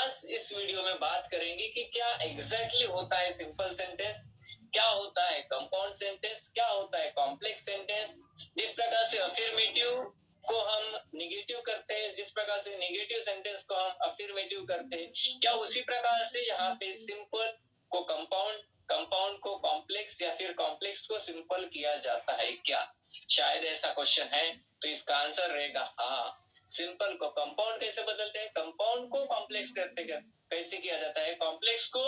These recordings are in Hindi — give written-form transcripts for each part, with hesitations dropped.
खास इस वीडियो में बात करेंगे कि क्या एग्जैक्टली होता है सिंपल सेंटेंस, क्या होता है कंपाउंड सेंटेंस, क्या होता है कॉम्प्लेक्स सेंटेंस। जिस प्रकार से अफर्मेटिव को हम निगेटिव करते हैं, जिस प्रकार से निगेटिव सेंटेंस को हम अफर्मेटिव करते हैं, क्या उसी प्रकार से यहाँ पे सिंपल को कंपाउंड, कंपाउंड को कॉम्प्लेक्स या फिर कॉम्प्लेक्स को सिंपल किया जाता है क्या? शायद ऐसा क्वेश्चन है, तो इसका आंसर रहेगा हाँ। सिंपल को कंपाउंड कैसे बदलते हैं, कंपाउंड को कॉम्प्लेक्स करते कैसे किया जाता है, कॉम्प्लेक्स को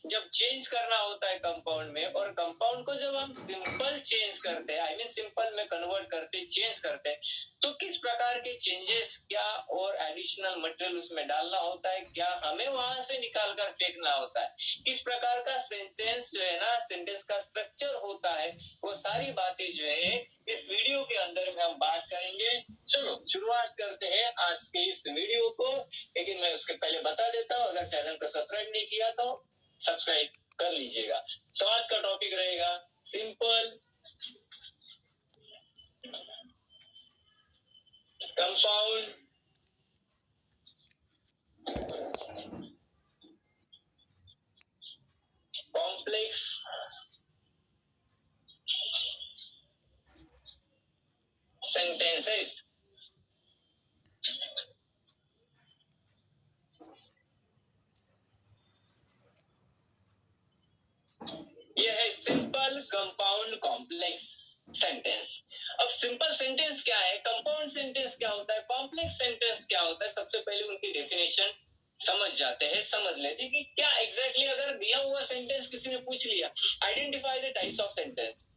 जब चेंज करना होता है कंपाउंड में, और कंपाउंड को जब हम सिंपल चेंज करते हैं, आई मीन सिंपल में कन्वर्ट करते, चेंज करते हैं, तो किस प्रकार के चेंजेस, क्या और एडिशनल मटेरियल उसमें डालना होता है, क्या हमें वहां से निकाल कर फेंकना होता है, किस प्रकार का सेंटेंस जो है ना, सेंटेंस का स्ट्रक्चर होता है, वो सारी बातें जो है इस वीडियो के अंदर में हम बात करेंगे। चलो शुरुआत करते हैं आज के इस वीडियो को, लेकिन मैं उसके पहले बता देता हूँ, अगर चैनल को सब्सक्राइब नहीं किया तो सब्सक्राइब कर लीजिएगा। तो आज का टॉपिक रहेगा सिंपल, कंपाउंड, कॉम्प्लेक्स, सेंटेंसेस। ये है सिंपल, कंपाउंड, कॉम्प्लेक्स सेंटेंस। अब सिंपल सेंटेंस क्या है, कंपाउंड सेंटेंस क्या होता है, कॉम्प्लेक्स सेंटेंस क्या होता है, सबसे पहले उनकी डेफिनेशन समझ जाते हैं, समझ लेते हैं कि क्या एग्जैक्टली अगर दिया हुआ सेंटेंस किसी ने पूछ लिया, identify the types of sentence,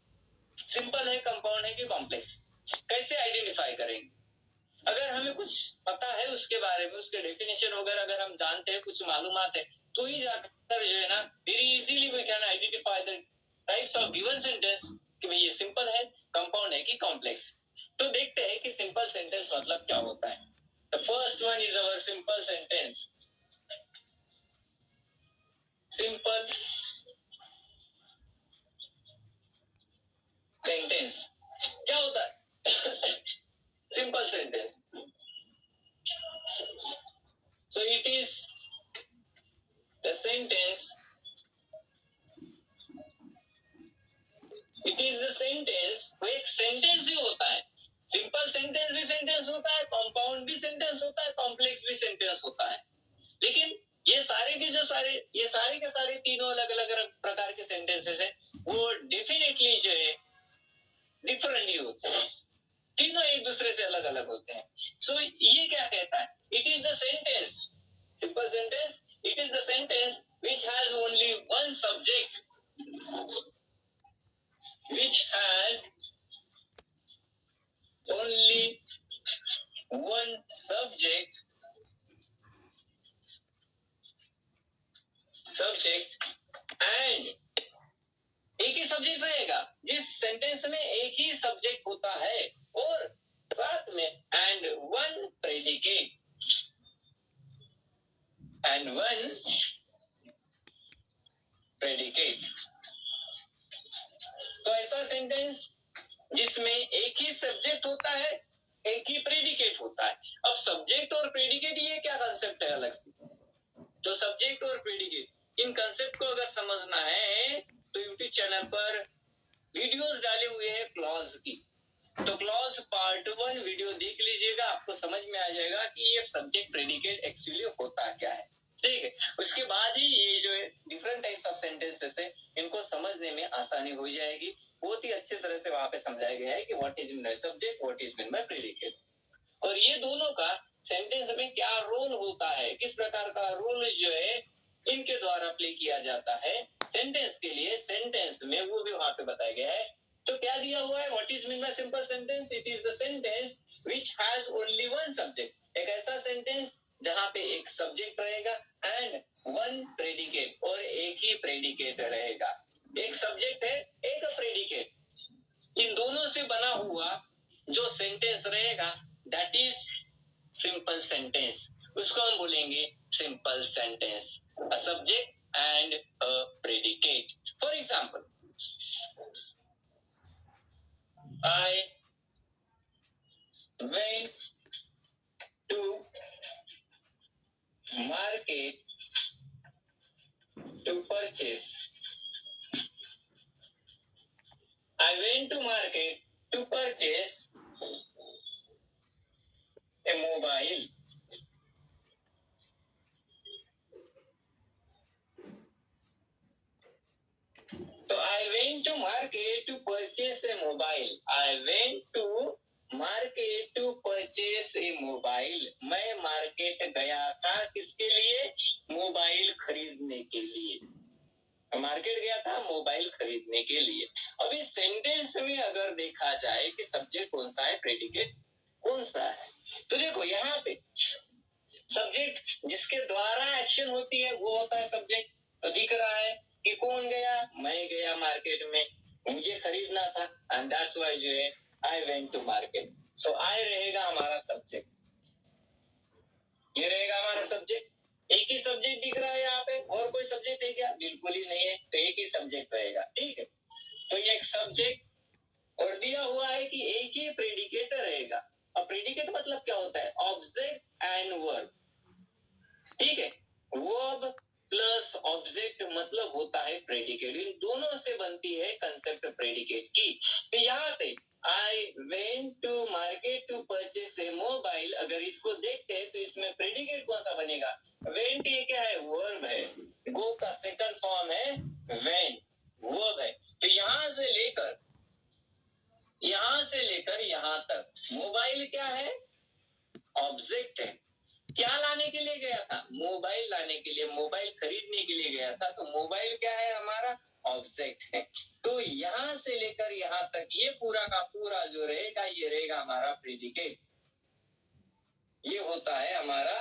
simple है, कंपाउंड है कि कॉम्प्लेक्स, कैसे आइडेंटिफाई करेंगे? अगर हमें कुछ पता है उसके बारे में, उसके डेफिनेशन वगैरह अगर हम जानते हैं, कुछ मालूमात है, तो ही जाकर जो है ना very easily we can identify the types of given sentence कि भाई ये सिंपल है, कंपाउंड है कि कॉम्प्लेक्स। तो देखते हैं कि सिंपल सेंटेंस मतलब क्या होता है। The first one is our simple sentence. Simple sentence क्या होता है? Simple sentence, so it is the sentence, it is the sentence, वो एक सेंटेंस ही होता है। सिंपल सेंटेंस भी सेंटेंस होता है, कंपाउंड भी सेंटेंस होता है, कॉम्प्लेक्स भी सेंटेंस होता है। लेकिन ये सारे के जो सारे, ये सारे के सारे तीनों अलग अलग प्रकार के सेंटेंसेस है, वो डेफिनेटली जो है डिफरेंट ही होते हैं, तीनों एक दूसरे से अलग अलग होते हैं। सो ये क्या कहता है, it is the sentence, simple sentence, it is the sentence which has only one subject, which has only one subject, and एक ही सब्जेक्ट रहेगा, जिस सेंटेंस में एक ही सब्जेक्ट होता है, और साथ में and one predicate, and one predicate. तो ऐसा सेंटेंस जिसमें एक ही सब्जेक्ट होता है, एक ही प्रेडिकेट होता है। अब सब्जेक्ट और प्रेडिकेट ये क्या कंसेप्ट है अलग से, तो सब्जेक्ट और प्रेडिकेट, इन कंसेप्ट को अगर समझना है तो यूट्यूब चैनल पर वीडियोस डाले हुए हैं क्लॉज की, तो क्लॉज पार्ट 1 वीडियो देख लीजिएगा, आपको समझ में आ जाएगा कि ये सब्जेक्ट प्रेडिकेट एक्चुअली होता क्या है। ठीक है, उसके बाद ही ये जो है डिफरेंट टाइप्स ऑफ सेंटेंसेस है, इनको समझने में आसानी हो जाएगी। बहुत ही अच्छी तरह से वहां पे समझाया गया है कि what is mean by subject, what is mean by predicate, और ये दोनों का सेंटेंस में क्या रोल होता है, किस प्रकार का रोल जो है इनके द्वारा प्ले किया जाता है सेंटेंस के लिए, सेंटेंस में वो भी वहां पे बताया गया है। तो क्या दिया हुआ है, what is mean by simple sentence, it is the sentence which has only one subject, एक ऐसा सेंटेंस जहां पे एक सब्जेक्ट रहेगा एंड वन प्रेडिकेट, और एक ही प्रेडिकेट रहेगा। एक सब्जेक्ट है, एक प्रेडिकेट, इन दोनों से बना हुआ जो सेंटेंस रहेगा दैट इज सिंपल सेंटेंस, उसको हम बोलेंगे simple sentence, a subject and a predicate. For example, I went to market to purchase. I went to market to purchase a mobile. So I went to market to purchase a mobile. I went to market to purchase a mobile. मैं मार्केट गया था किसके लिए? मोबाइल खरीदने के लिए. मार्केट गया था मोबाइल खरीदने के लिए. अभी सेंटेंस में अगर देखा जाए कि सब्जेक्ट कौन सा है, प्रेडिकेट कौन सा है, तो देखो यहाँ पे सब्जेक्ट जिसके द्वारा एक्शन होती है वो होता है सब्जेक्ट. तो दिख रहा है कि कौन गया? मैं गया मार्केट में, मुझे खरीदना था, एंड दैट्स व्हाई जो है आई वेंट टू मार्केट. सो आई रहेगा हमारा सब्जेक्ट. ये रहेगा हमारा सब्जेक्ट. एक ही सब्जेक्ट दिख रहा है यहाँ पे, और कोई सब्जेक्ट है क्या? बिल्कुल ही नहीं है. तो एक ही सब्जेक्ट रहेगा. ठीक है, तो ये एक सब्जेक्ट और दिया हुआ है कि एक ही प्रेडिकेटर रहेगा. अब प्रेडिकेट मतलब क्या होता है? Object and verb. ठीक है, वर्ब प्लस ऑब्जेक्ट मतलब होता है प्रेडिकेट. इन दोनों से बनती है कंसेप्ट प्रेडिकेट की. तो यहाँ पे I went to market to purchase a mobile, अगर इसको देखते हैं तो इसमें प्रेडिकेट कौन सा बनेगा? वेंट. ये क्या है? वर्ब है. गो का सेकंड फॉर्म है वेंट, वर्ब है. तो यहाँ से लेकर यहाँ तक मोबाइल क्या है? ऑब्जेक्ट है. क्या लाने के लिए गया था? मोबाइल लाने के लिए, मोबाइल खरीदने के लिए गया था. तो मोबाइल क्या है? हमारा ऑब्जेक्ट है. तो यहां से लेकर यहां तक ये पूरा का पूरा जो रहेगा ये रहेगा हमारा प्रेडिकेट. ये होता है हमारा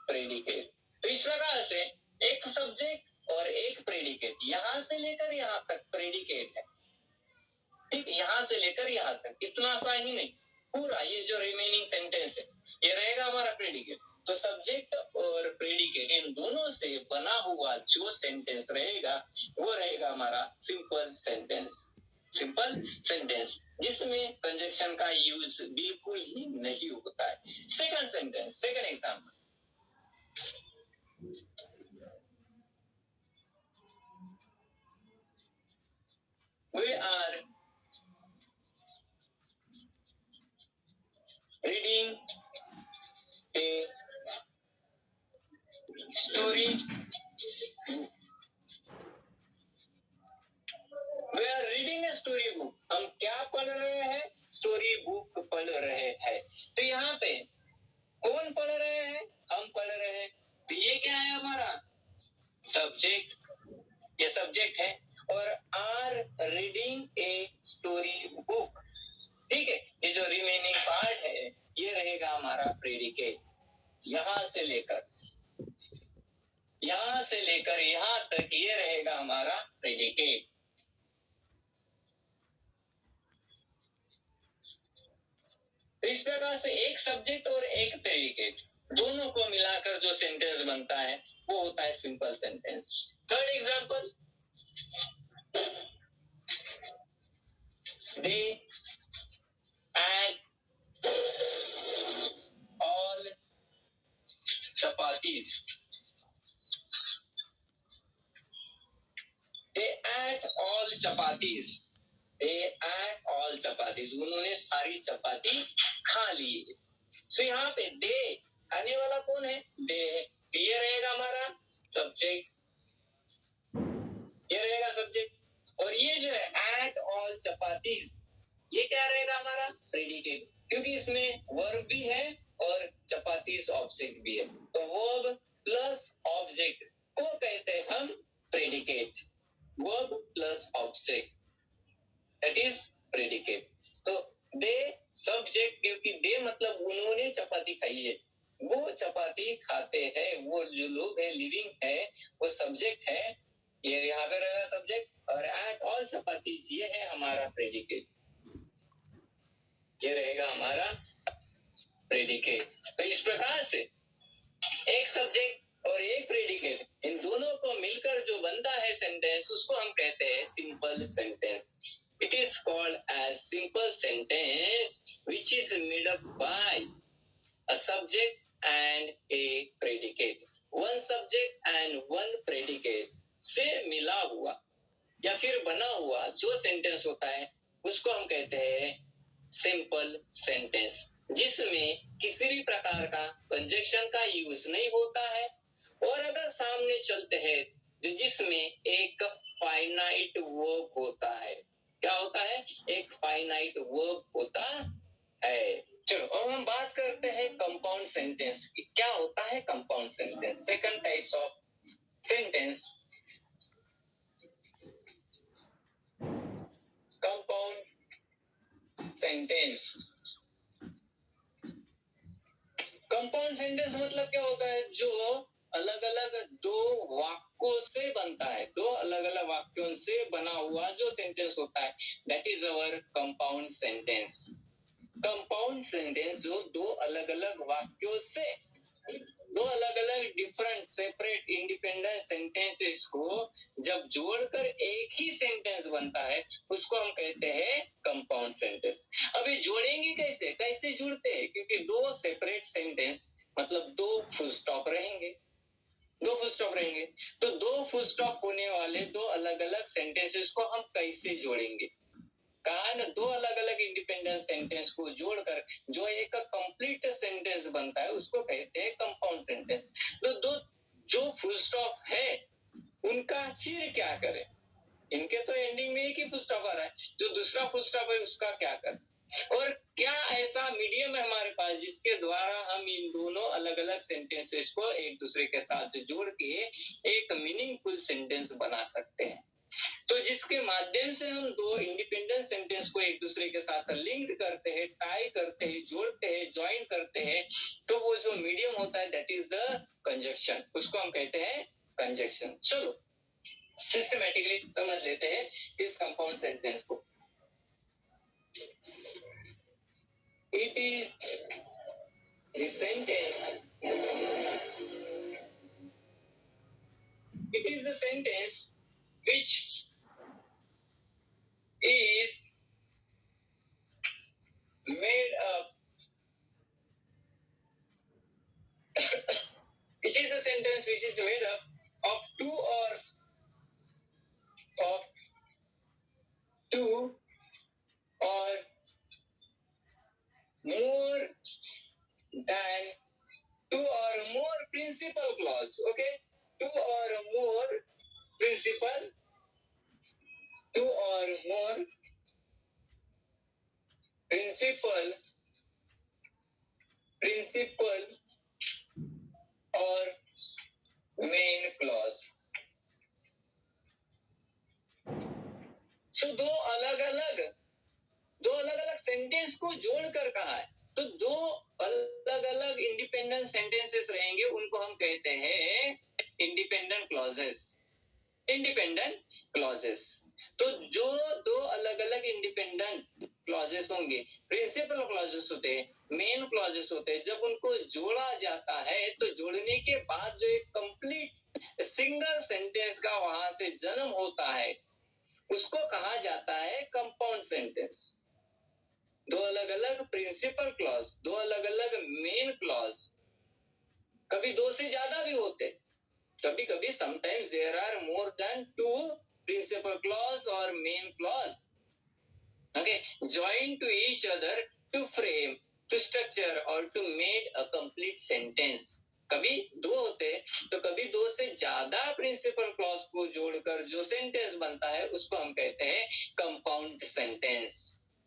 प्रेडिकेट. तो इस प्रकार से एक सब्जेक्ट और एक प्रेडिकेट, यहां से लेकर यहां तक प्रेडिकेट है. ठीक, यहां से लेकर यहां तक, इतना सा ही नहीं, पूरा ये जो रिमेनिंग सेंटेंस है ये रहेगा हमारा प्रेडिकेट. तो सब्जेक्ट और प्रेडिकेट इन दोनों से बना हुआ जो सेंटेंस रहेगा वो रहेगा हमारा सिंपल सेंटेंस. सिंपल सेंटेंस जिसमें कंजक्शन का यूज बिल्कुल ही नहीं होता है. Second sentence, second example. We are reading a story. We are reading a story book. हम क्या पढ़ रहे हैं? स्टोरी बुक पढ़ रहे हैं. तो यहाँ पे कौन पढ़ रहे हैं? हम पढ़ रहे हैं. तो ये क्या है हमारा? सब्जेक्ट. ये सब्जेक्ट है. और are reading a story book. ठीक है, ये जो रिमेनिंग पार्ट है ये रहेगा हमारा प्रेडिकेट. यहां से लेकर यहां तक ये रहेगा हमारा प्रेडिकेट. तो इस प्रकार से एक सब्जेक्ट और एक प्रेडिकेट दोनों को मिलाकर जो सेंटेंस बनता है वो होता है simple sentence. Third example. They ate all chapatis. They ate all chapatis. They ate all chapatis. उन्होंने सारी चपाती खा ली. सो यहाँ पे दे खाने वाला कौन है? दे. ये रहेगा हमारा सब्जेक्ट. ये रहेगा सब्जेक्ट. और ये जो है एट ऑल चपातीज, ये क्या रहेगा हमारा? प्रेडिकेट. क्योंकि इसमें वर्ब भी है और चपातीज ऑब्जेक्ट भी है. तो वर्ब प्लस ऑब्जेक्ट को कहते हैं हम predicate. Verb plus object that is predicate. तो दे सब्जेक्ट, क्योंकि दे मतलब उन्होंने चपाती खाई है, वो चपाती खाते हैं, वो जो लोग है लिविंग है वो सब्जेक्ट है. ये यहाँ पे रहेगा सब्जेक्ट. और एट ऑल चपातीज ये है हमारा प्रेडिकेट. ये रहेगा हमारा प्रेडिकेट. तो इस प्रकार से एक सब्जेक्ट और एक प्रेडिकेट इन दोनों को मिलकर जो बनता है सेंटेंस उसको हम कहते हैं simple sentence. It is called as simple sentence which is made up by a subject and a predicate. One subject and one predicate मिला हुआ या फिर बना हुआ जो सेंटेंस होता है उसको हम कहते हैं सिंपल सेंटेंस, जिसमें किसी भी प्रकार का कंजक्शन का यूज नहीं होता है। और अगर सामने चलते हैं तो जिसमें एक फाइनाइट वर्ब होता है। क्या होता है? एक फाइनाइट वर्ब होता है। चलो अब हम बात करते हैं कंपाउंड सेंटेंस की। क्या होता है compound sentence? Second types of sentence, compound sentence. Compound sentence मतलब क्या होता है? जो अलग अलग दो वाक्यों से बनता है, दो अलग अलग वाक्यों से बना हुआ जो सेंटेंस होता है, that is our compound sentence. Compound sentence जो दो अलग अलग वाक्यों से, दो अलग अलग डिफरेंट सेपरेट इंडिपेंडेंट सेंटेंसेस को जब जोड़कर एक ही सेंटेंस बनता है उसको हम कहते हैं कंपाउंड सेंटेंस। अभी जोड़ेंगे कैसे? कैसे जुड़ते हैं? क्योंकि दो सेपरेट सेंटेंस मतलब दो फुल स्टॉप रहेंगे, दो फुल स्टॉप रहेंगे, तो दो फुल स्टॉप होने वाले दो अलग अलग सेंटेंसेस को हम कैसे जोड़ेंगे? कहा ना, दो अलग अलग इंडिपेंडेंट सेंटेंस को जोड़कर जो एक कंप्लीट सेंटेंस बनता है उसको कहते हैं कंपाउंड सेंटेंस। तो दो जो फुल स्टॉप है उनका फिर क्या करें? इनके तो एंडिंग में एक ही फुल स्टॉप आ रहा है, जो दूसरा फुल स्टॉप है उसका क्या करें? और क्या ऐसा मीडियम है हमारे पास जिसके द्वारा हम इन दोनों अलग अलग सेंटेंसेस को एक दूसरे के साथ जोड़ के एक मीनिंगफुल सेंटेंस बना सकते हैं? तो जिसके माध्यम से हम दो इंडिपेंडेंट सेंटेंस को एक दूसरे के साथ लिंक करते हैं, टाई करते हैं, जोड़ते हैं, ज्वाइन करते हैं, तो वो जो मीडियम होता है दैट इज द कंजक्शन, उसको हम कहते हैं कंजक्शन। चलो सिस्टमैटिकली समझ लेते हैं इस कंपाउंड सेंटेंस को। It is the sentence, it is the sentence which is made up it is a sentence which is made up of two or more than two or more principal clause. Okay, two or more principal और मेन क्लॉज। सो दो अलग अलग सेंटेंस को जोड़कर कहा है, तो दो अलग अलग इंडिपेंडेंट सेंटेंसेस रहेंगे, उनको हम कहते हैं इंडिपेंडेंट क्लॉजेस। तो जो दो अलग अलग इंडिपेंडेंट क्लॉजेस होंगे, प्रिंसिपल क्लॉजेस होते हैं, मेन क्लॉजेस होते हैं, जब उनको जोड़ा जाता है तो जोड़ने के बाद जो एक कंप्लीट सिंगल सेंटेंस का वहां से जन्म होता है उसको कहा जाता है कंपाउंड सेंटेंस। दो अलग अलग प्रिंसिपल क्लॉज, दो अलग अलग मेन क्लॉज, कभी दो से ज्यादा भी होते, कभी कभी sometimes there are more than two principal clause और main clause, okay, join to each other to frame, to structure और to make a complete sentence. कभी दो होते तो कभी दो से ज्यादा प्रिंसिपल क्लॉज को जोड़कर जो सेंटेंस बनता है उसको हम कहते हैं कंपाउंड सेंटेंस।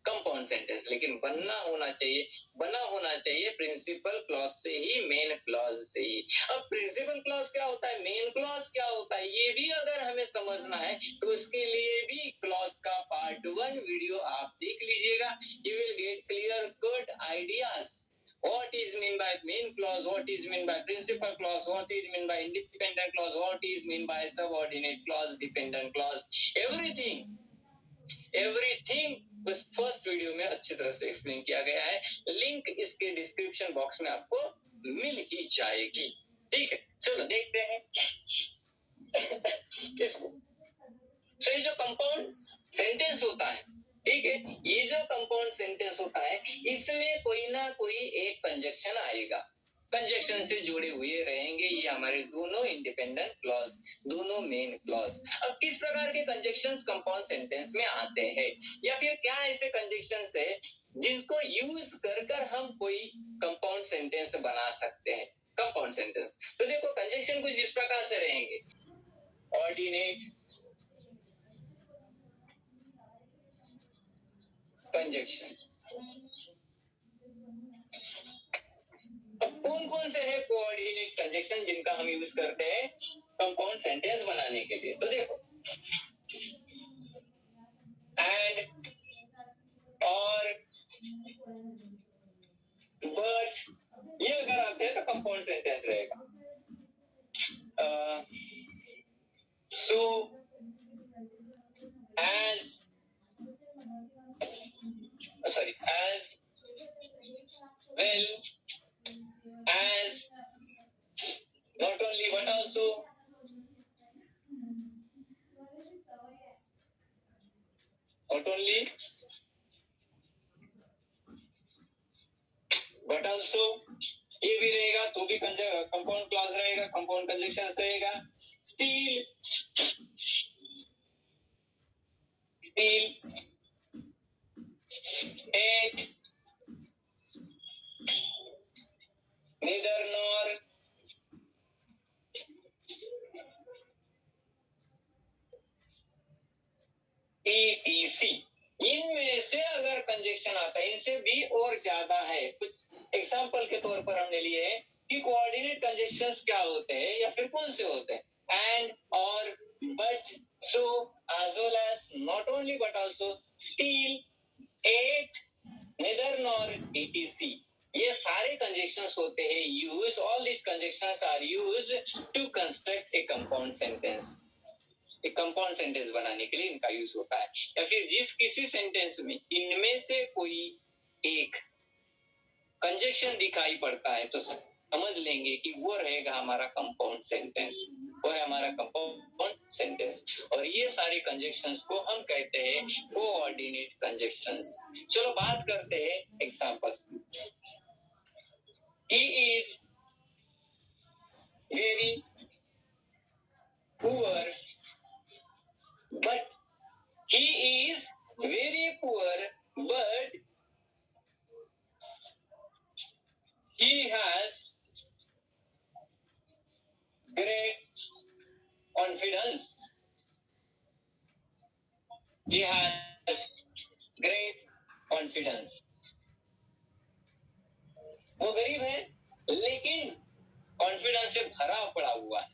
कंपाउंड सेंटेंस लेकिन बना होना चाहिए प्रिंसिपल क्लॉज से ही, मेन क्लॉज से ही। अब प्रिंसिपल क्लॉज क्या होता है, मेन क्लॉज क्या होता है, ये भी अगर हमें समझना है तो उसके लिए भी क्लॉज का पार्ट 1 वीडियो आप देख लीजिएगा। You will get clear cut ideas what is mean by main clause, what is mean by principal clause, what is mean by independent clause, what is mean by subordinate clause, dependent clause, everything उस फर्स्ट वीडियो में अच्छी तरह से एक्सप्लेन किया गया है। लिंक इसके डिस्क्रिप्शन बॉक्स में आपको मिल ही जाएगी। ठीक है, चलो देखते हैं इसको। तो ये जो कंपाउंड सेंटेंस होता है, ठीक है, ये जो कंपाउंड सेंटेंस होता है इसमें कोई ना कोई एक कंजक्शन आएगा। कंजक्शन से जुड़े हुए रहेंगे। ये हमारे दोनों इंडिपेंडेंट क्लॉज, दोनों मेन क्लॉज। अब किस प्रकार के कंजक्शंस कंपाउंड सेंटेंस में आते हैं, या फिर क्या ऐसे कंजक्शंस है जिसको यूज कर हम कोई कंपाउंड सेंटेंस बना सकते हैं? कंपाउंड सेंटेंस, तो देखो कंजक्शन कुछ इस प्रकार से रहेंगे। ऑर्डिनेट कंजक्शन, अब कौन कौन से है कोऑर्डिनेट कंजक्शन जिनका हम यूज करते हैं कंपाउंड सेंटेंस बनाने के लिए? तो देखो एंड, और, बट, ये अगर आते हैं तो कंपाउंड सेंटेंस रहेगा। So, as, sorry, as well as, not only but also, not only but also, ये भी रहेगा तो भी कंपाउंड क्लॉज रहेगा, कंपाउंड कंजक्शन रहेगा। स्टील, स्टील, टेक, neither nor, etc, इनमें से अगर कंजक्शन आता है, इनसे भी और ज्यादा है। कुछ एग्जांपल के तौर पर हमने लिए कि कोऑर्डिनेट कंजक्शंस क्या होते हैं या फिर कौन से होते हैं? एंड, और, but, so, as well as, not only but also, still, yet, neither nor, etc, ये सारे कंजक्शंस होते हैं use, all this conjunctions are use to construct a compound sentence. एक कंपाउंड सेंटेंस बनाने के लिए इनका यूज होता है। या फिर जिस किसी सेंटेंस में इनमें से कोई एक कंजक्शन दिखाई पड़ता है तो समझ लेंगे कि वो रहेगा हमारा कंपाउंड सेंटेंस, वो है हमारा कंपाउंड सेंटेंस। और ये सारे कंजक्शंस को हम कहते हैं कोऑर्डिनेट कंजक्शंस। चलो बात करते हैं examples. He is very poor, but he is very poor, but he has great confidence. He has great confidence. वो गरीब है लेकिन कॉन्फिडेंस से भरा पड़ा हुआ है।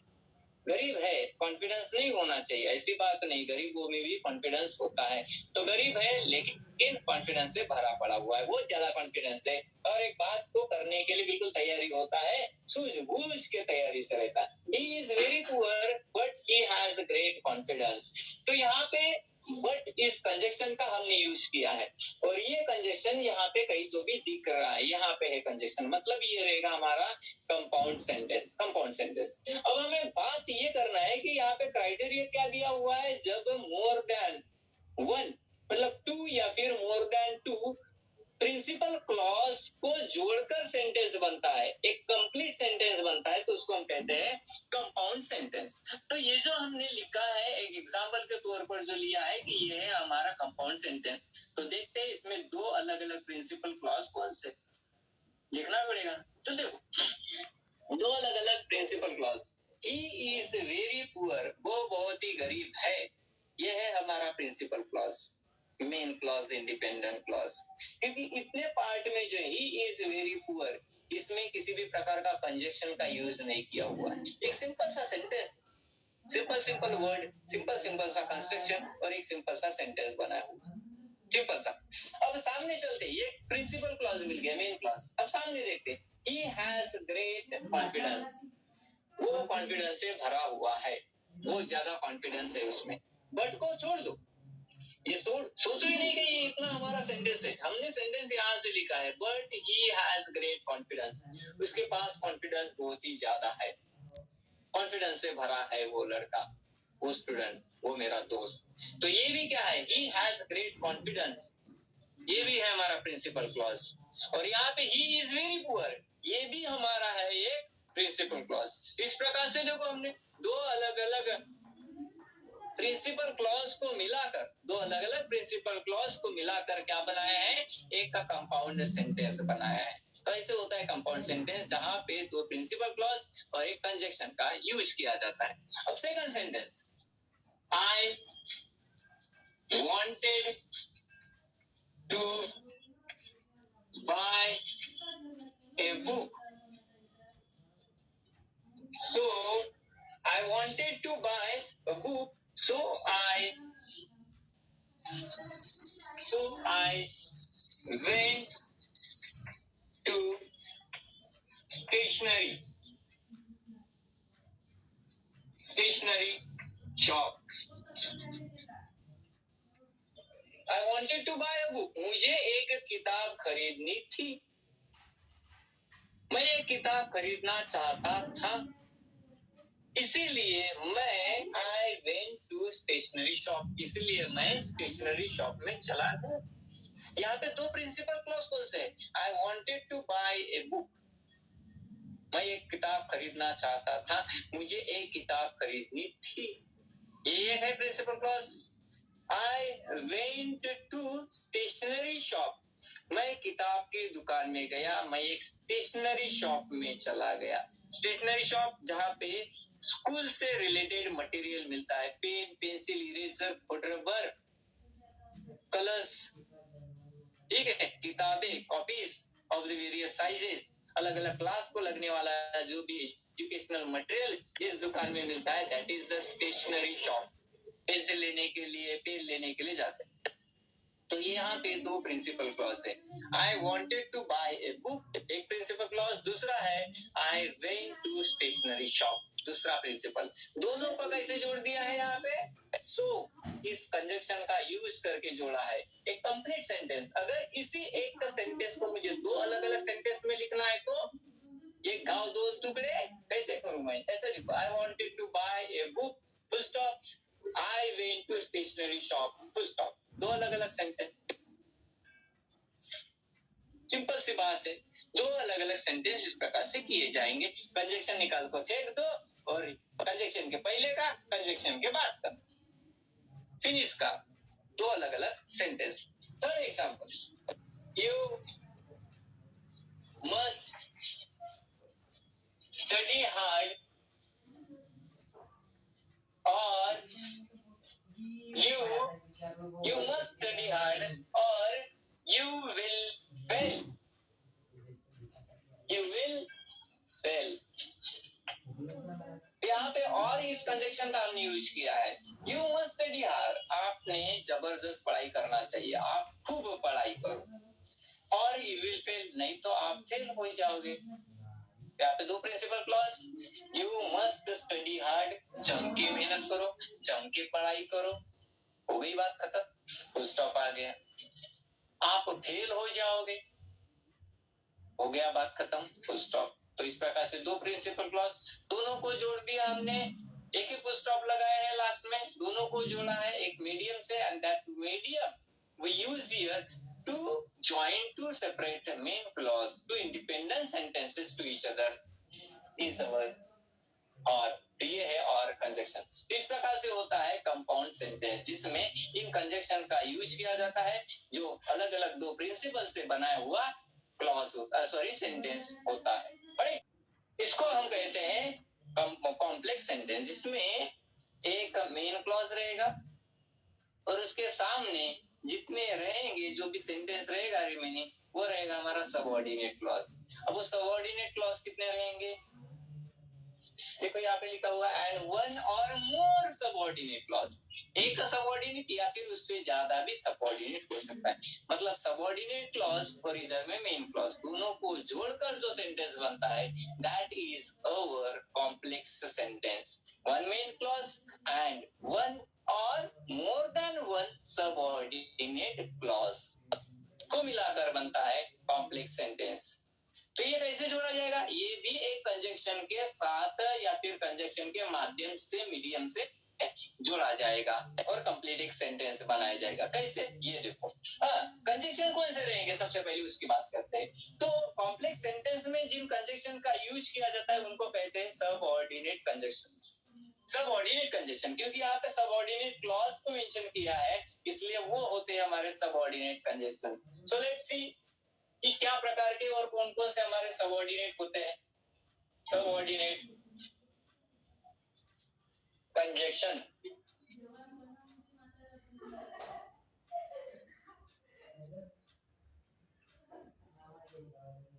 गरीब है, कॉन्फिडेंस नहीं होना चाहिए, ऐसी बात नहीं, गरीबों में भी कॉन्फिडेंस होता है। तो गरीब है लेकिन कॉन्फिडेंस से भरा पड़ा हुआ है, बहुत ज्यादा कॉन्फिडेंस है, और एक बात को करने के लिए बिल्कुल तैयारी होता है, सूझबूझ के तैयारी से रहता है। ही is very poor but he has great confidence. तो यहाँ पे बट इस कंजक्शन का हमने यूज किया है, और ये कंजक्शन यहाँ पे कहीं तो भी दिख रहा है, यहाँ पे है कंजक्शन, मतलब ये रहेगा हमारा कंपाउंड सेंटेंस, कंपाउंड सेंटेंस। अब हमें बात ये करना है कि यहाँ पे क्राइटेरिया क्या दिया हुआ है, जब मोर देन वन, मतलब टू या फिर more than two principal clause को जोड़कर सेंटेंस बनता है, एक कंप्लीट सेंटेंस बनता है, तो उसको हम कहते हैं कंपाउंड सेंटेंस। तो ये जो हमने लिखा है एक एग्जांपल के तौर पर जो लिया है कि ये है हमारा कंपाउंड सेंटेंस, तो देखते हैं इसमें दो अलग अलग प्रिंसिपल क्लॉज कौन से, लिखना पड़ेगा। तो देखो दो अलग अलग principal clause. He is very poor, वो बहुत ही गरीब है, ये है हमारा principal clause, main clause, independent clause. क्योंकि इतने पार्ट में जो ही इज वेरी पुअर, इसमें किसी भी प्रकार का कंजक्शन का यूज नहीं किया हुआ है, एक सिंपल सा सेंटेंस, सिंपल वर्ड, सिंपल सा कंस्ट्रक्शन और एक सिंपल सा सेंटेंस बनाया हुआ, सिंपल सा। अब सामने चलते, ये प्रिंसिपल क्लॉज मिल गया, मेन क्लॉज। अब सामने देखते, ही हैज ग्रेट कॉन्फिडेंस, वो कॉन्फिडेंस से भरा हुआ है, बहुत ज्यादा कॉन्फिडेंस है उसमें। बट को छोड़ दो, ये सोचो ही नहीं कि ये इतना हमारा सेंटेंस है, हमने सेंटेंस यहाँ से लिखा है, but he has great confidence, उसके पास कॉन्फिडेंस बहुत ही ज्यादा है, कॉन्फिडेंस से भरा है वो लड़का, वो स्टूडेंट, वो मेरा दोस्त। तो ये भी क्या है, ही हैज ग्रेट कॉन्फिडेंस, ये भी है हमारा प्रिंसिपल क्लॉज। और यहाँ पे ही इज वेरी पुअर, ये भी हमारा है एक प्रिंसिपल क्लॉज। इस प्रकार से देखो हमने दो अलग अलग प्रिंसिपल क्लॉज को मिलाकर, दो अलग अलग प्रिंसिपल क्लॉज को मिलाकर क्या बनाया है, एक का कंपाउंड सेंटेंस बनाया है। कैसे होता है कंपाउंड सेंटेंस, जहां पे दो प्रिंसिपल क्लॉज और एक कंजक्शन का यूज किया जाता है। अब second sentence, I wanted to buy a book. So I wanted to buy a book. So I went to stationery shop. I wanted to buy a book. मुझे एक किताब खरीदनी थी। मैं एक किताब खरीदना चाहता था, इसीलिए मैं I went to stationery shop, इसलिए मैं स्टेशनरी शॉप में चला गया। यहाँ पे दो प्रिंसिपल क्लॉज कौन से? I wanted to buy a book, मैं एक किताब खरीदना चाहता था, मुझे एक किताब खरीदनी थी। ये एक है principal clause. I went to stationery shop, मैं किताब की दुकान में गया, मैं एक स्टेशनरी शॉप में चला गया। स्टेशनरी शॉप जहाँ पे स्कूल से रिलेटेड मटेरियल मिलता है, pen, pencil, eraser, rubber, colours, ठीक है, किताबें, copies of the various sizes, अलग अलग क्लास को लगने वाला जो भी एजुकेशनल मटेरियल जिस दुकान में मिलता है, that is the stationery shop. Pencil लेने के लिए, पेन लेने के लिए जाते हैं। तो ये यहाँ पे दो प्रिंसिपल क्लॉज है। I wanted to buy a book एक प्रिंसिपल क्लॉज, दूसरा है I went to stationery shop दूसरा प्रिंसिपल। दोनों को कैसे जोड़ दिया है यहाँ पे? सो इस कंजक्शन का यूज करके जोड़ा है एक कंप्लीट सेंटेंस। अगर इसी एक सेंटेंस को मुझे दो अलग अलग सेंटेंस में लिखना है तो एक घाव दो टुकड़े कैसे करूं मैं? ऐसे लिखो, I wanted to buy a book full stop, I went to stationery shop full stop. दो अलग अलग सेंटेंस, सिंपल सी बात है। दो अलग अलग सेंटेंस इस प्रकार से किए जाएंगे। कंजक्शन निकाल को फेंक दो और कंजक्शन के पहले का, कंजक्शन के बाद का, फिनिश का, दो अलग अलग sentence. Third example, you must study hard और you must study hard or you will fail. You will fail. यहाँ पे और इस कंजक्शन का हमने यूज किया है। You must study hard, आपने जबरदस्त पढ़ाई करना चाहिए, आप खूब पढ़ाई करो। और you will fail, नहीं तो आप फेल हो जाओगे। यहाँ पे दो principal clause, you must study hard, जम के मेहनत करो, जम के पढ़ाई करो, हो गई बात खत्म, फुल स्टॉप आ गया। आप फेल हो जाओगे, हो गया बात खत्म, फुल स्टॉप। तो इस प्रकार से दो प्रिंसिपल क्लॉज, दोनों को जोड़ दिया हमने, एक ही फुल स्टॉप लगाया है लास्ट में, दोनों को जोड़ा है एक मीडियम से, and that medium we use here to join two separate main clause two independent sentences to each other is our और ये है और कंजक्शन। इस प्रकार से होता है कंपाउंड सेंटेंस, जिसमें इन कंजक्शन का यूज किया जाता है, जो अलग अलग दो प्रिंसिपल से बनाया हुआ क्लॉज होता, सॉरी सेंटेंस होता है। बड़े इसको हम कहते हैं कॉम्प्लेक्स सेंटेंस, जिसमें एक मेन क्लॉज रहेगा और उसके सामने जितने रहेंगे, जो भी सेंटेंस रहेगा रिमेनिंग, वो रहेगा हमारा सबऑर्डिनेट क्लॉज। अब वो सबऑर्डिनेट क्लॉज कितने रहेंगे? देखो यहाँ पे लिखा हुआ and one or more subordinate clause, एक सबऑर्डिनेट या फिर उससे ज्यादा भी सबऑर्डिनेट हो सकता है। मतलब सबऑर्डिनेट क्लॉज और इधर में मेन क्लॉज, दोनों को जोड़कर जो सेंटेंस बनता है, that is our complex sentence. One main clause and one or more than one subordinate clause को मिलाकर बनता है कॉम्प्लेक्स सेंटेंस। तो ये कैसे जोड़ा जाएगा? ये भी एक कंजक्शन के साथ या फिर कंजक्शन के माध्यम से, मीडियम से जोड़ा जाएगा और कंप्लीट एक सेंटेंस बनाया जाएगा। कैसे? ये देखो, कंजक्शन कौन से रहेंगे सबसे पहले उसकी बात करते हैं। तो कॉम्प्लेक्स सेंटेंस में जिन कंजक्शन का यूज किया जाता है उनको कहते हैं सबऑर्डिनेट कंजक्शंस। सबऑर्डिनेट कंजक्शन, क्योंकि यहाँ पे सबऑर्डिनेट क्लॉज को मेंशन किया है, इसलिए वो होते हैं हमारे subordinate conjunction. So let's see कि क्या प्रकार के और कौन कौन से हमारे सबऑर्डिनेट होते हैं। सबऑर्डिनेट कंजक्शन,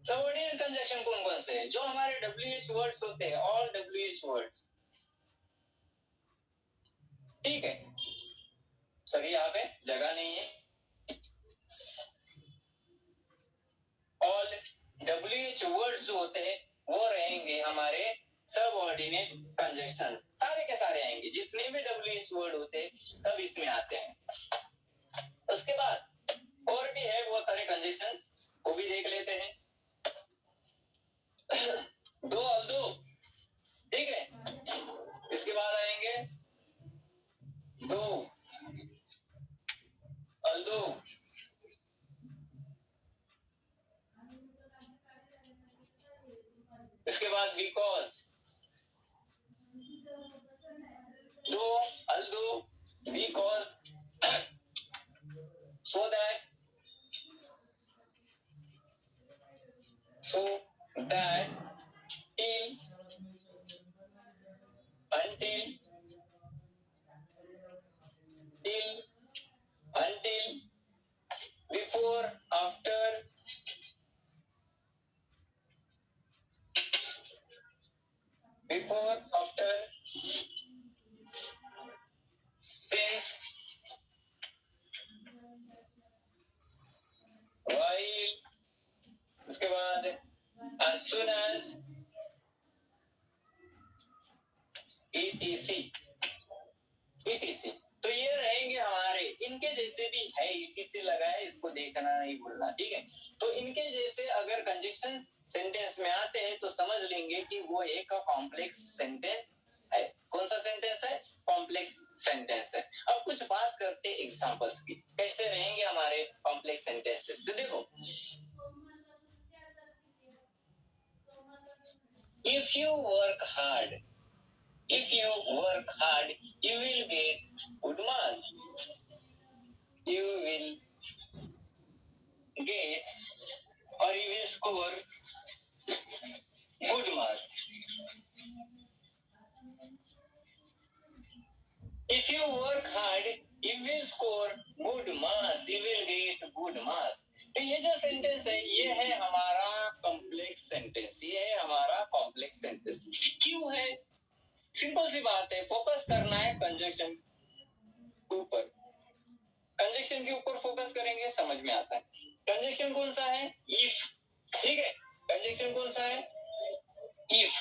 सबऑर्डिनेट कंजक्शन कौन कौन से हैं? जो हमारे WH वर्ड्स होते हैं, ऑल WH वर्ड्स, ठीक है। सभी यहाँ पे जगह नहीं है। ऑल WH वर्ड्स जो होते हैं वो रहेंगे हमारे सबऑर्डिनेट कंजक्शन। सारे के सारे आएंगे, जितने भी WH वर्ड होते हैं सब इसमें आते हैं। उसके बाद और भी है बहुत सारे कंजक्शंस, वो भी देख लेते हैं। दो अल्दो, ठीक है। इसके बाद आएंगे दो अल्दो, इसके बाद बिकॉज, दो although because, so that till, until, before, after, since, while, उसके बाद as soon as, etc। तो ये रहेंगे हमारे, इनके जैसे भी है etc लगा है, इसको देखना नहीं भूलना, ठीक है। तो इनके जैसे अगर कंजक्शन सेंटेंस में आते हैं तो समझ लेंगे कि वो एक कॉम्प्लेक्स सेंटेंस है। कौन सा सेंटेंस है? कॉम्प्लेक्स सेंटेंस है। अब कुछ बात करते हैं एग्जांपल्स की, कैसे रहेंगे हमारे कॉम्प्लेक्स सेंटेंसेस। तो देखो, if you work hard, you will get good marks. You will get or you will score good marks. If you work hard, you will score good marks. You will get good marks. तो ये जो सेंटेंस है ये है हमारा कॉम्प्लेक्स सेंटेंस, ये है हमारा कॉम्प्लेक्स सेंटेंस। क्यों है? सिंपल सी बात है, फोकस करना है कंजक्शन के ऊपर। कंजक्शन के ऊपर फोकस करेंगे समझ में आता है। कंजक्शन कौन सा है? इफ, ठीक है। कंजक्शन कौन सा है? इफ।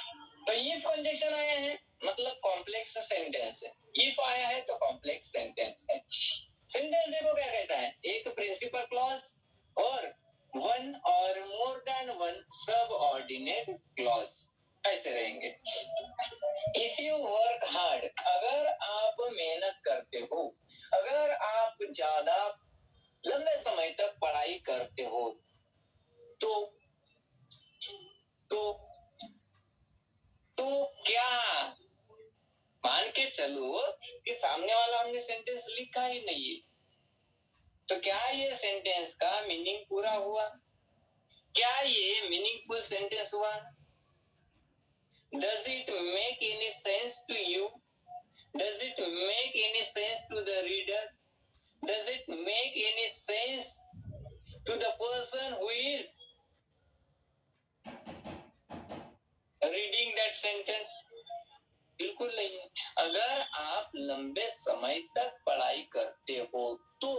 तो इफ कंजक्शन आया है मतलब कॉम्प्लेक्स सेंटेंस है। इफ आया है तो कॉम्प्लेक्स सेंटेंस है। सेंटेंस देखो क्या कहता है, एक प्रिंसिपल क्लॉज और one or more than one subordinate clause, ऐसे रहेंगे। इफ यू वर्क हार्ड, अगर आप मेहनत करते हो, अगर आप ज्यादा लंबे समय तक पढ़ाई करते हो तो क्या मान के चलो कि सामने वाला हमने सेंटेंस लिखा ही नहीं है, तो क्या ये सेंटेंस का मीनिंग पूरा हुआ? क्या ये मीनिंगफुल सेंटेंस हुआ? Does it make any sense to you? Does it make any sense to the reader? Does it make any sense to the person who is reading that sentence? बिल्कुल नहीं है। अगर आप लंबे समय तक पढ़ाई करते हो तो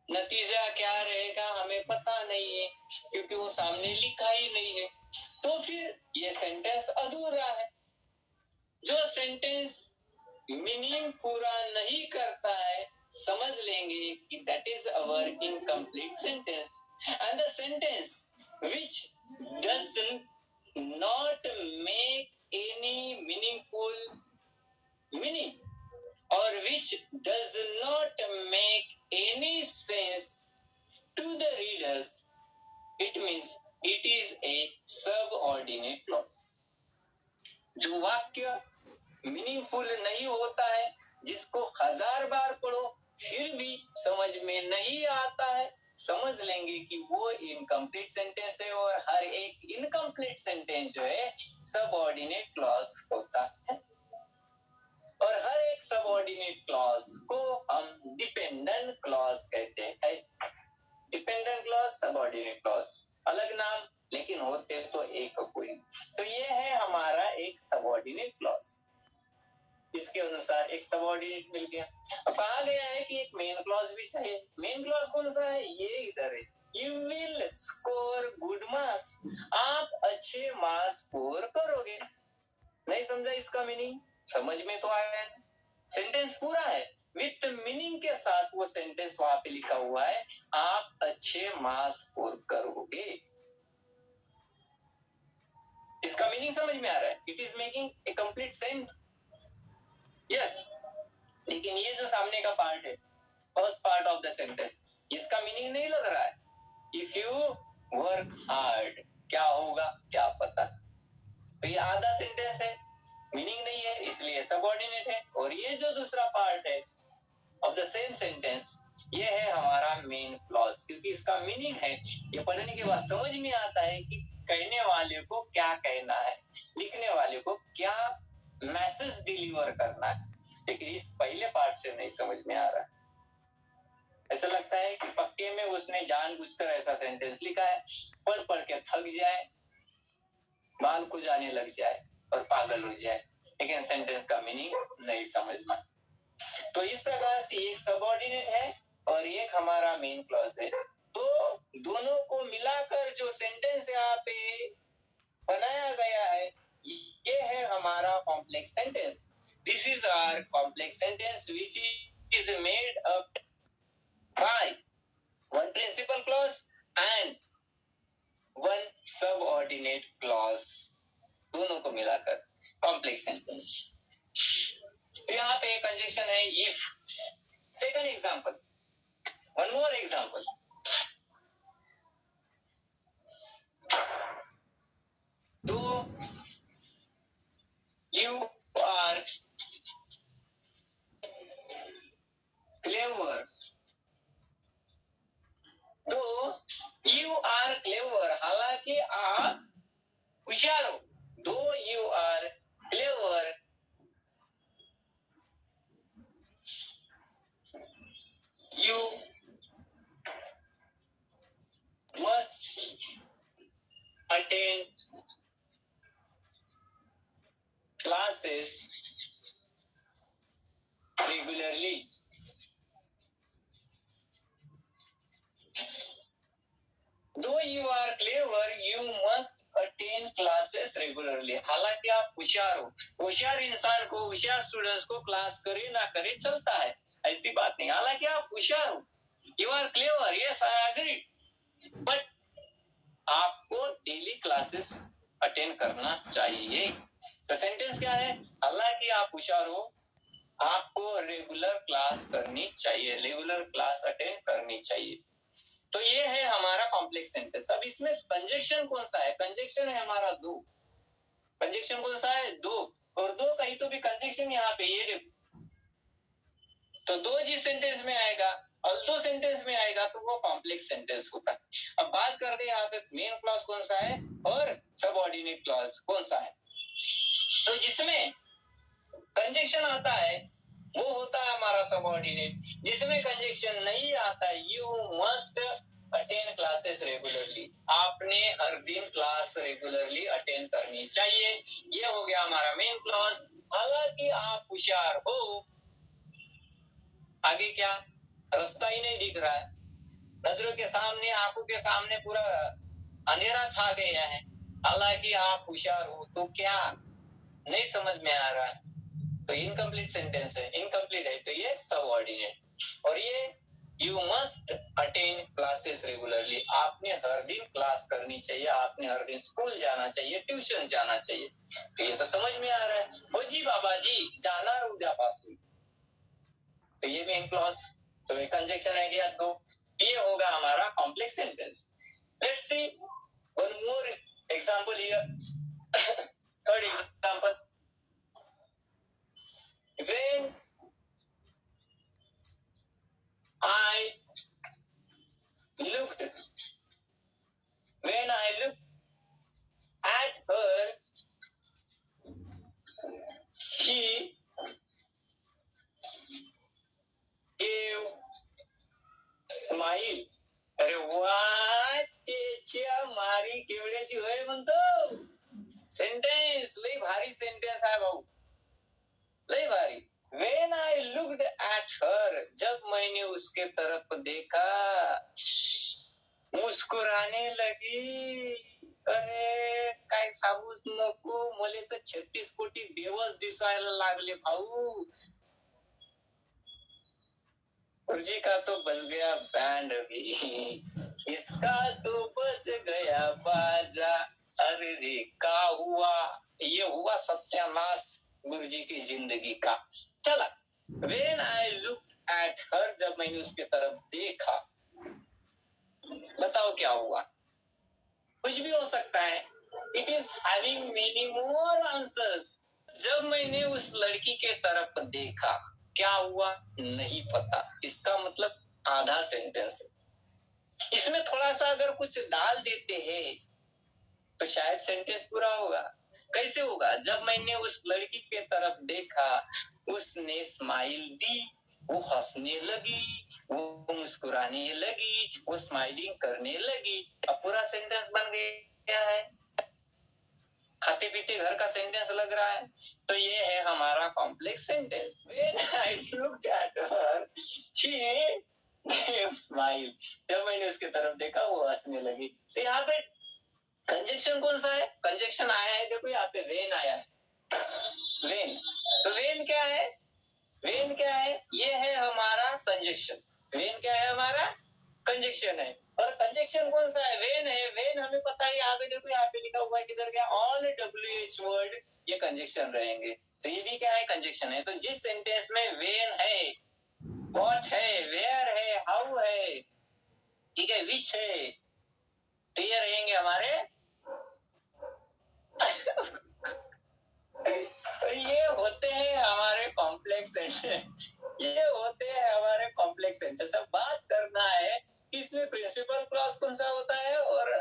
नतीजा क्या रहेगा हमें पता नहीं है, क्योंकि वो सामने लिखा ही नहीं है। तो फिर ये सेंटेंस अधूरा है। जो सेंटेंस मीनिंग पूरा नहीं करता है, समझ लेंगे कि that is our incomplete sentence and the sentence which does not make any meaningful meaning or which does not make any sense to the readers, it means it is a subordinate clause. जो वाक्य मीनिंगफुल नहीं होता है, जिसको 1000 बार पढ़ो फिर भी समझ में नहीं आता है, समझ लेंगे कि वो इनकम्प्लीट सेंटेंस है और हर एक इनकम्प्लीट सेंटेंस जो है सबऑर्डिनेट क्लॉज होता है और हर एक सबऑर्डिनेट क्लॉज को हम डिपेंडेंट क्लॉज कहते हैं। डिपेंडेंट क्लॉज, सबऑर्डिनेट क्लॉज अलग नाम, लेकिन होते तो एक कोई। तो ये है हमारा एक सबऑर्डिनेट क्लॉज। इसके अनुसार एक सबऑर्डिनेट मिल गया। अब कहा गया है कि एक मेन क्लॉज भी चाहिए। मेन क्लॉज कौन सा है? ये इधर है, you will score good marks, आप अच्छे मार्क्स स्कोर करोगे। नहीं समझा इसका मीनिंग? समझ में तो आया है। सेंटेंस पूरा है विथ मीनिंग के साथ, वो सेंटेंस वहां पे लिखा हुआ है, आप अच्छे मार्क्स स्कोर करोगे। इसका मीनिंग समझ में आ रहा है? It is making a complete sense. Yes, लेकिन ये जो सामने का पार्ट है, first part of the sentence, इसका मीनिंग नहीं लग रहा है। इफ यू वर्क हार्ड, क्या होगा क्या पता। तो ये आधा सेंटेंस है, मीनिंग नहीं है, इसलिए सबऑर्डिनेट है। और ये जो दूसरा पार्ट है ऑफ द सेम सेंटेंस, ये है हमारा मेन क्लॉज, क्योंकि इसका मीनिंग है, ये पढ़ने के बाद समझ में आता है कि कहने वाले को क्या कहना है, लिखने वाले को क्या मैसेज डिलीवर करना है। लेकिन इस पहले पार्ट से नहीं समझ में आ रहा। ऐसा लगता है कि पक्के में उसने जानबूझकर ऐसा सेंटेंस लिखा है, पढ़ पढ़ के थक जाए, बाल को जाने लग जाए और पागल हो जाए, लेकिन सेंटेंस का मीनिंग नहीं समझ में। तो इस प्रकार से एक सबऑर्डिनेट है और एक हमारा मेन क्लॉज है। तो दोनों को मिलाकर जो सेंटेंस यहाँ पे बनाया गया है, ये है हमारा complex sentence. This is our complex sentence which is made up by one principal clause and one subordinate clause, दोनों को मिलाकर कॉम्प्लेक्स सेंटेंस। तो यहाँ पे कंजक्शन है if. Second example, one more example. तो you are clever, तो you are clever, हालांकि आप होशियार हो। दो you are clever, you must attend classes regularly. Though you are clever, you must attend classes regularly. हालांकि आप होशियार हो। होशियार इंसान को, होशियार स्टूडेंट्स को क्लास करे ना करे चलता है, ऐसी बात नहीं। हालांकि आप होशियार हो, you are clever, yes I agree, but आपको डेली क्लासेस अटेंड करना चाहिए। तो सेंटेंस क्या है? हालांकि आप होशियार हो, आपको रेगुलर क्लास करनी चाहिए, रेगुलर क्लास अटेंड करनी चाहिए। तो ये है हमारा कॉम्प्लेक्स सेंटेंस। अब इसमें कंजक्शन कौन सा है? कंजक्शन है हमारा दो। कंजक्शन कौन सा है? दो। और दो कहीं तो भी कंजक्शन यहाँ पे ये देखो, तो दो जिस सेंटेंस में आएगा और दो सेंटेंस में आएगा तो वो कॉम्प्लेक्स सेंटेंस होता है। अब बात करते हैं यहाँ पे मेन क्लॉज कौन सा है और सबऑर्डिनेट क्लॉज कौन सा है। तो जिसमें कंजक्शन आता है वो होता है हमारा सबऑर्डिनेट। जिसमें कंजक्शन नहीं आता है, you must attend classes regularly, आपने हर दिन क्लास रेगुलरली अटेंड करनी चाहिए। ये हो गया हमारा मेन क्लॉज। हालांकि आप होशियार हो, आगे क्या? रास्ता ही नहीं दिख रहा है, नजरों के सामने, आंखों के सामने पूरा अंधेरा छा गया है। हालांकि आप होशियार हो तो क्या नहीं समझ में आ रहा है, तो इनकम्प्लीट सेंटेंस है, इनकम्प्लीट है, तो ये सबऑर्डिनेट। और ये you must attend classes regularly, आपने हर दिन क्लास करनी चाहिए, आपने हर दिन स्कूल जाना चाहिए, ट्यूशन जाना चाहिए। तो ये तो समझ में आ रहा है। हो जी बाबा जी जाणार उद्यापासून, तो ये मेन क्लॉज। तो ये कंजक्शन आइडिया दो, ये होगा हमारा complex sentence. Let's see one more example here. Third example, when I looked at her, she gave smile. अरे वा, त्याच्या मारी केवढ्याची होय म्हणतो सेंटेन्स, लई भारी सेंटेन्स आहे भाऊ, लई भारी। When I looked at her, जब मैंने उसके तरफ देखा, मुस्कुराने लगी। अरे काय सांगूच नको, मले तर 36 कोटी देवच दिसायला लागले भाऊ। गुरुजी का तो बज गया बैंड भी, इसका तो बज गया बाजा। अरे रे का हुआ, ये हुआ सत्यानाश गुरुजी की जिंदगी का। चला, When I looked at her, जब मैंने उसके तरफ देखा, बताओ क्या हुआ। कुछ भी हो सकता है, it is having many more answers. जब मैंने उस लड़की के तरफ देखा, क्या हुआ नहीं पता, इसका मतलब आधा सेंटेंस है। इसमें थोड़ा सा अगर कुछ डाल देते हैं तो शायद सेंटेंस पूरा होगा। कैसे होगा, जब मैंने उस लड़की के तरफ देखा, उसने स्माइल दी, वो हंसने लगी, वो मुस्कुराने लगी, वो स्माइलिंग करने लगी। अब पूरा सेंटेंस बन गया है, खाते पीते घर का सेंटेंस लग रहा है। तो ये है हमारा complex sentence. When I looked at her, she gave smile. जब मैंने उसके तरफ देखा वो हंसने लगी। तो यहाँ पे कंजक्शन कौन सा है, कंजक्शन आया है, देखो यहाँ पे वेन आया है, वेन। तो वेन क्या है, वेन क्या है, ये है हमारा कंजक्शन। वेन क्या है, हमारा कंजक्शन है। और कंजक्शन कौन सा है, वेन है। वेन हमें पता है, यहाँ पे देखो, यहाँ पे लिखा हुआ है किधर क्या, ऑल WH वर्ड ये कंजक्शन रहेंगे। तो ये भी क्या है, कंजक्शन है। तो जिस सेंटेंस में वेन है, व्हाट है, वेयर है, हाउ है, ठीक है, विच है, तो ये रहेंगे हमारे ये होते हैं हमारे कॉम्प्लेक्स सेंटेंस, ये होते हैं हमारे कॉम्प्लेक्स सेंटेंस। अब बात करना है कि इसमें प्रिंसिपल क्लॉज कौन सा होता है और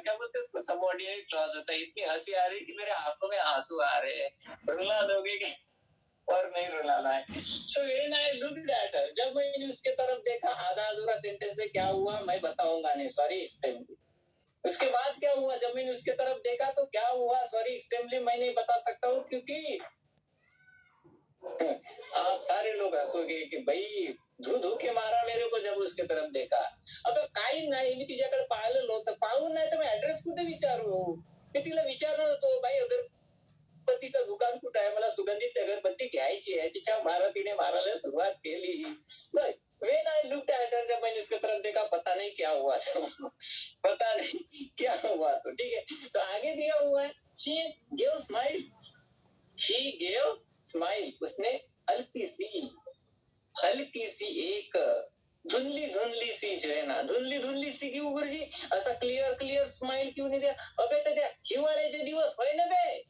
क्या बोलते हैं उसको, सबऑर्डिनेट क्लॉज होता है। इतनी हंसी आ रही है कि मेरे आंखों में आंसू आ रहे हैं, रुला दोगे कि और नहीं रुलाना है। So when I looked at her, जब मैंने उसके तरफ देखा, आधा अधूरा सेंटेंस है, क्या हुआ मैं बताऊंगा नहीं, सॉरी एक्सटेंडली। उसके बाद क्या हुआ, जब मैंने उसके तरफ देखा तो क्या हुआ, सॉरी एक्सटेंडली मैं नहीं बता सकता हूँ, क्योंकि आप सारे लोग हंसोगे कि भाई धू धू के मारा मेरे को जब उसके तरफ देखा। अब काही नाही, मी तिच्याकडे पाहिलं नव्हतं, पाहून नाही तर मी ऍड्रेस कुठे विचारू, मी तिला विचारणार होतो, बाई अगरबत्तीचं दुकान कुठं आहे, मला सुगंधित अगरबत्ती घ्यायची आहे, तिच्या तिने मारायला सुरुवात केली। When I looked at her, जब मैंने उसके तरफ देखा, पता नहीं क्या हुआ पता नहीं क्या हुआ। तो ठीक है, तो आगे दिया हुआ है, she gave smile, she gave smile, उसने हल्की सी एक धुंधली धुंधली सी जो है ना, धुंधली सी क्यों गुरुजी, असा क्लियर स्माइल क्यों नाही द्या, अबे त्या हिवाळ्याचे दिवस होय ना बे,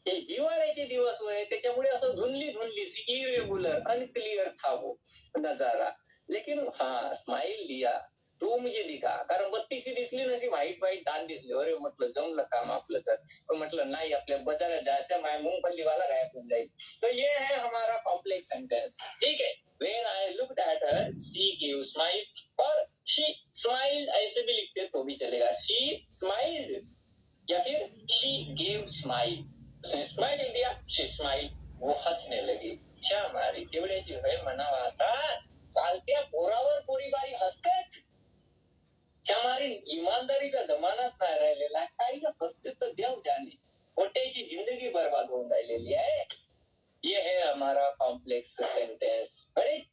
हिवाळ्याचे दिवस होय, त्याच्यामुळे असं धुंधली सी इरेगुलर अनक्लियर था वो नजारा। लेकिन हाँ स्माइल दिया तो मुझे दिखा, कारण बत्तीसी दिसली नशी व्हाईट दान दिसले, अरे म्हटलं जमलं काम आपलं सर, पण म्हटलं नाही आपल्या बाजारात जायचं, माझ्या मूंगफली वाला गायब होऊन जाईल। तो ये है हमारा कॉम्प्लेक्स सेंटेंस, ठीक है। When I looked at her, she gave smile, और she smiled ऐसे भी लिखते तो भी चलेगा, she smiled या फिर she gave smile, उसने स्माइल दिया, she smiled, वो हंसने लगी। च्या मारी तेवढ्याची होय म्हणावा आता, चालत्या पोरावर पोरीबारी हसतात, हमारी ईमानदारीचा जमानात नाही राहिलेला, काही ना हसते तर देव जाणे, खोट्याची जिंदगी बर्बाद होऊन राहिलेली आहे। ये है हमारा कॉम्प्लेक्स सेंटेंस।